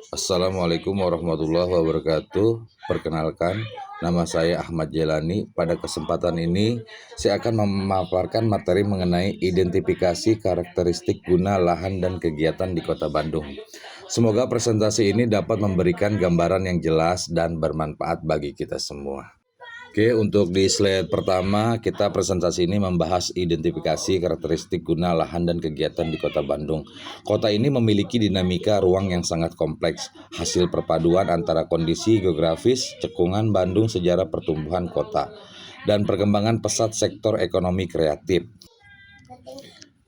Assalamualaikum warahmatullahi wabarakatuh. Perkenalkan, nama saya Ahmad Jelani. Pada kesempatan ini, saya akan memaparkan materi mengenai identifikasi karakteristik guna lahan dan kegiatan di Kota Bandung. Semoga presentasi ini dapat memberikan gambaran yang jelas dan bermanfaat bagi kita semua. Oke, untuk di slide pertama, kita presentasi ini membahas identifikasi karakteristik guna lahan dan kegiatan di Kota Bandung. Kota ini memiliki dinamika ruang yang sangat kompleks, hasil perpaduan antara kondisi geografis, cekungan Bandung, sejarah pertumbuhan kota, dan perkembangan pesat sektor ekonomi kreatif.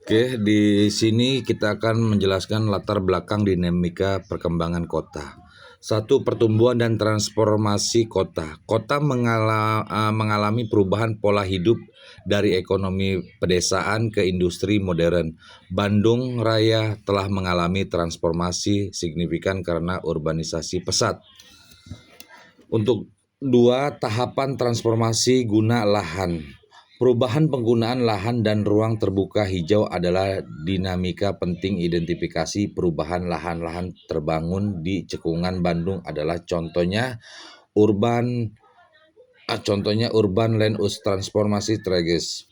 Oke, di sini kita akan menjelaskan latar belakang dinamika perkembangan kota. Satu, pertumbuhan dan transformasi kota. Kota mengalami perubahan pola hidup dari ekonomi pedesaan ke industri modern. Bandung Raya telah mengalami transformasi signifikan karena urbanisasi pesat. Untuk dua, tahapan transformasi guna lahan. Perubahan penggunaan lahan dan ruang terbuka hijau adalah dinamika penting. Identifikasi perubahan lahan-lahan terbangun di cekungan Bandung adalah urban land use transformasi strategis.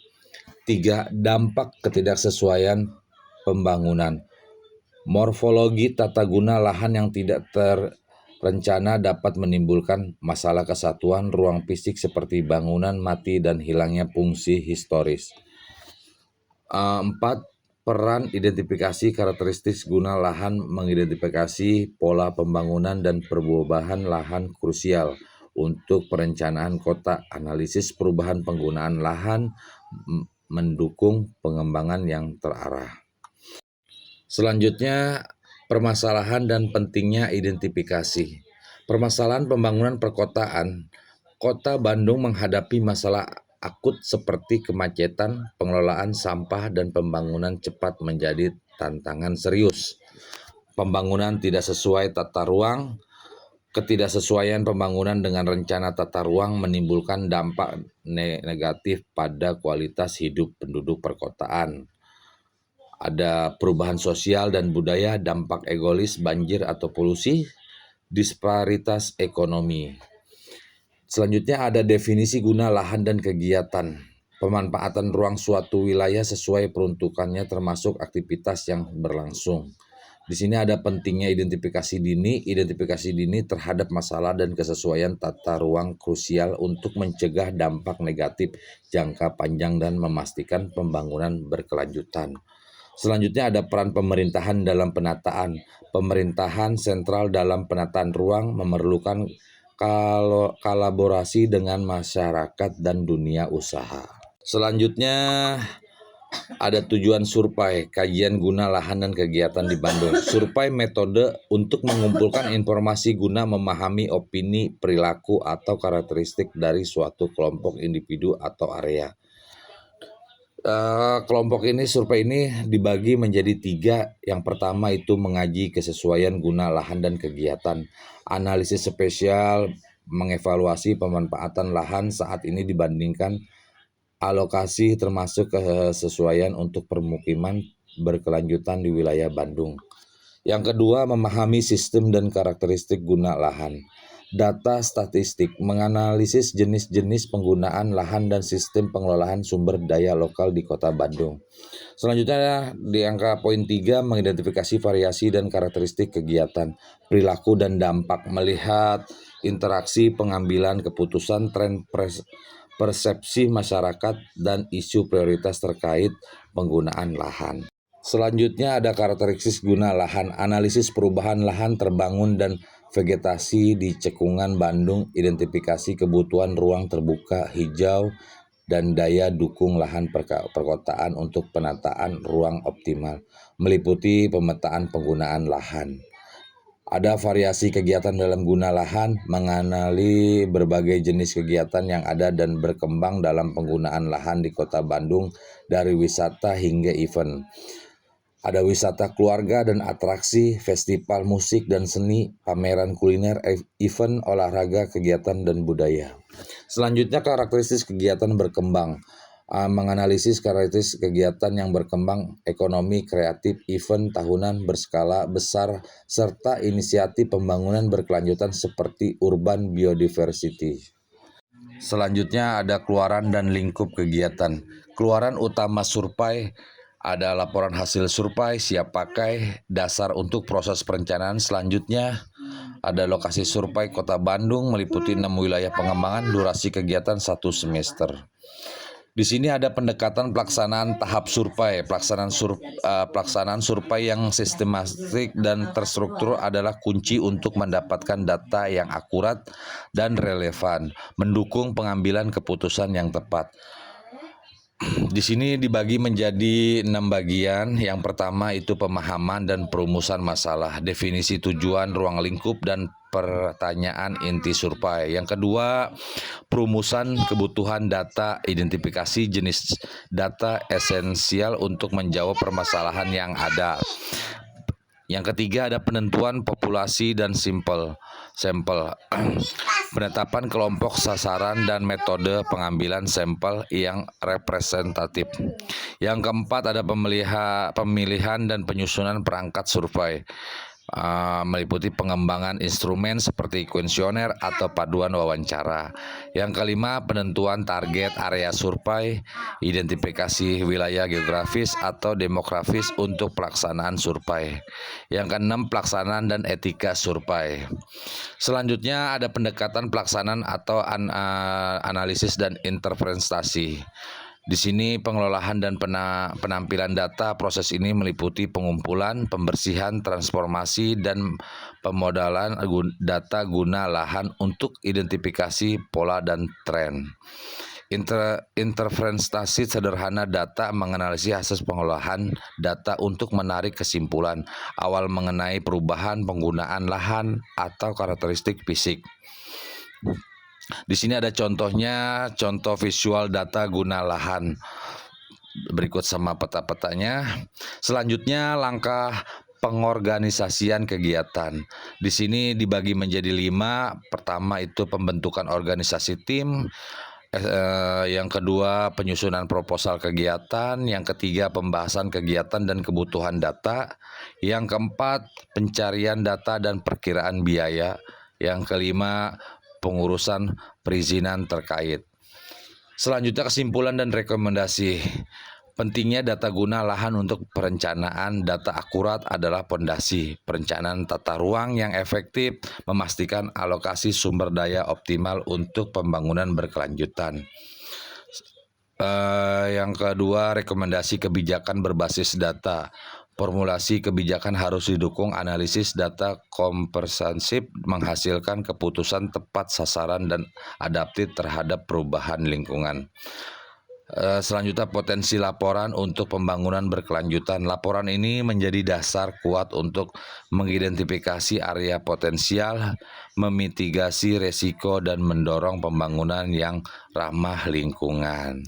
3. Dampak ketidaksesuaian pembangunan. Morfologi tata guna lahan yang tidak rencana dapat menimbulkan masalah kesatuan ruang fisik seperti bangunan mati dan hilangnya fungsi historis. 4. Peran identifikasi karakteristik guna lahan mengidentifikasi pola pembangunan dan perubahan lahan krusial untuk perencanaan kota. Analisis perubahan penggunaan lahan mendukung pengembangan yang terarah. Selanjutnya, permasalahan dan pentingnya identifikasi. Permasalahan pembangunan perkotaan. Kota Bandung menghadapi masalah akut seperti kemacetan, pengelolaan sampah, dan pembangunan cepat menjadi tantangan serius. Pembangunan tidak sesuai tata ruang. Ketidaksesuaian pembangunan dengan rencana tata ruang menimbulkan dampak negatif pada kualitas hidup penduduk perkotaan. Ada perubahan sosial dan budaya, dampak egois, banjir atau polusi, disparitas ekonomi. Selanjutnya ada definisi guna lahan dan kegiatan. Pemanfaatan ruang suatu wilayah sesuai peruntukannya termasuk aktivitas yang berlangsung. Di sini ada pentingnya identifikasi dini terhadap masalah dan kesesuaian tata ruang krusial untuk mencegah dampak negatif jangka panjang dan memastikan pembangunan berkelanjutan. Selanjutnya ada peran pemerintahan dalam penataan. Pemerintahan sentral dalam penataan ruang memerlukan kolaborasi dengan masyarakat dan dunia usaha. Selanjutnya ada tujuan survei, kajian guna lahan dan kegiatan di Bandung. Survei metode untuk mengumpulkan informasi guna memahami opini, perilaku, atau karakteristik dari suatu kelompok individu atau area. Survei ini dibagi menjadi 3. Yang pertama itu mengaji kesesuaian guna lahan dan kegiatan. Analisis spesial mengevaluasi pemanfaatan lahan saat ini dibandingkan alokasi termasuk kesesuaian untuk permukiman berkelanjutan di wilayah Bandung. Yang kedua, memahami sistem dan karakteristik guna lahan. Data statistik menganalisis jenis-jenis penggunaan lahan dan sistem pengelolaan sumber daya lokal di Kota Bandung. Selanjutnya di angka poin 3, mengidentifikasi variasi dan karakteristik kegiatan, perilaku dan dampak, melihat interaksi pengambilan keputusan, tren persepsi masyarakat, dan isu prioritas terkait penggunaan lahan. Selanjutnya ada karakteristik guna lahan, analisis perubahan lahan terbangun dan vegetasi di cekungan Bandung, identifikasi kebutuhan ruang terbuka hijau dan daya dukung lahan perkotaan untuk penataan ruang optimal, meliputi pemetaan penggunaan lahan. Ada variasi kegiatan dalam guna lahan, mengenali berbagai jenis kegiatan yang ada dan berkembang dalam penggunaan lahan di Kota Bandung, dari wisata hingga event. Ada wisata keluarga dan atraksi, festival musik dan seni, pameran kuliner, event olahraga, kegiatan dan budaya. Selanjutnya karakteristik kegiatan berkembang. menganalisis karakteristik kegiatan yang berkembang, ekonomi kreatif, event tahunan berskala besar, serta inisiatif pembangunan berkelanjutan seperti urban biodiversity. Selanjutnya ada keluaran dan lingkup kegiatan. Keluaran utama survei ada laporan hasil survei, siap pakai, dasar untuk proses perencanaan. Selanjutnya ada lokasi survei Kota Bandung meliputi 6 wilayah pengembangan, durasi kegiatan 1 semester. Di sini ada pendekatan pelaksanaan tahap survei. Pelaksanaan survei yang sistematik dan terstruktur adalah kunci untuk mendapatkan data yang akurat dan relevan, mendukung pengambilan keputusan yang tepat. Di sini dibagi menjadi 6 bagian. Yang pertama itu pemahaman dan perumusan masalah, definisi tujuan, ruang lingkup, dan pertanyaan inti survei. Yang kedua, perumusan kebutuhan data, identifikasi jenis data esensial untuk menjawab permasalahan yang ada. Yang ketiga ada penentuan populasi dan sampel. Penetapan kelompok sasaran dan metode pengambilan sampel yang representatif. Yang keempat ada pemilihan dan penyusunan perangkat survei. Meliputi pengembangan instrumen seperti kuesioner atau paduan wawancara. Yang kelima, penentuan target area survei, identifikasi wilayah geografis atau demografis untuk pelaksanaan survei. Yang keenam, pelaksanaan dan etika survei. Selanjutnya ada pendekatan pelaksanaan atau analisis dan interpretasi. Di sini pengelolaan dan penampilan data. Proses ini meliputi pengumpulan, pembersihan, transformasi, dan pemodalan data guna lahan untuk identifikasi pola dan tren. Interpretasi sederhana data menganalisis hasil pengolahan data untuk menarik kesimpulan awal mengenai perubahan penggunaan lahan atau karakteristik fisik. Di sini ada contohnya, contoh visual data guna lahan. Berikut sama peta-petanya. Selanjutnya langkah pengorganisasian kegiatan. Di sini dibagi menjadi 5. Pertama itu pembentukan organisasi tim. Yang kedua penyusunan proposal kegiatan. Yang ketiga pembahasan kegiatan dan kebutuhan data. Yang keempat pencarian data dan perkiraan biaya. Yang kelima pengurusan perizinan terkait. Selanjutnya kesimpulan dan rekomendasi. Pentingnya data guna lahan untuk perencanaan. Data akurat adalah pondasi perencanaan tata ruang yang efektif, memastikan alokasi sumber daya optimal untuk pembangunan berkelanjutan. Yang kedua, rekomendasi kebijakan berbasis data. Formulasi kebijakan harus didukung analisis data komprehensif, menghasilkan keputusan tepat sasaran dan adaptif terhadap perubahan lingkungan. Selanjutnya potensi laporan untuk pembangunan berkelanjutan. Laporan ini menjadi dasar kuat untuk mengidentifikasi area potensial, memitigasi resiko, dan mendorong pembangunan yang ramah lingkungan.